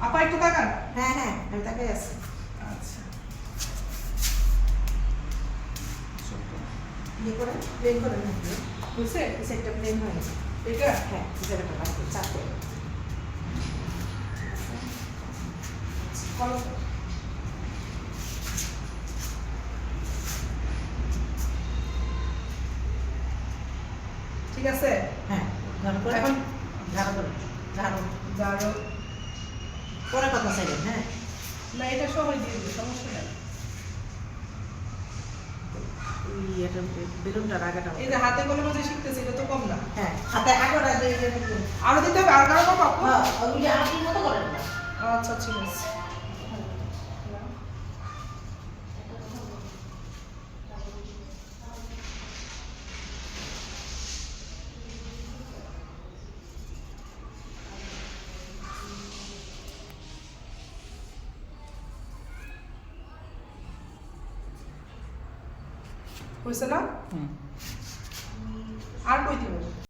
আপা একটু তাকান। হ্যাঁ হ্যাঁ আমি তাকাই আছি। আচ্ছা ইয়ে করে প্লেন করে নাকি বুঝছে এই সাইডটা প্লেন হয়ে গেছে। এটা হ্যাঁ এই জায়গাটা বাকি চাপে করো। ঠিক আছে হ্যাঁ ঝাড়ু করে এখন ঝাড়ু করে ঝাড়ু দাঁড়ো। পরে কথা চাইবেন। হ্যাঁ না এটা সবাই দিয়ে দিবে, সমস্যা নেই। ওই এটা বেলুনটার আগাটা এই যে হাতে কলমে যে শিখতেছি এটা তো কম না। হ্যাঁ হাতে আগোটা দিয়ে আরো দিতে হবে, আর কারো পাবো। হ্যাঁ ওই আটির মতো করেন না। আচ্ছা ঠিক আছে। হয়েছে না? হুম আর কই দিব?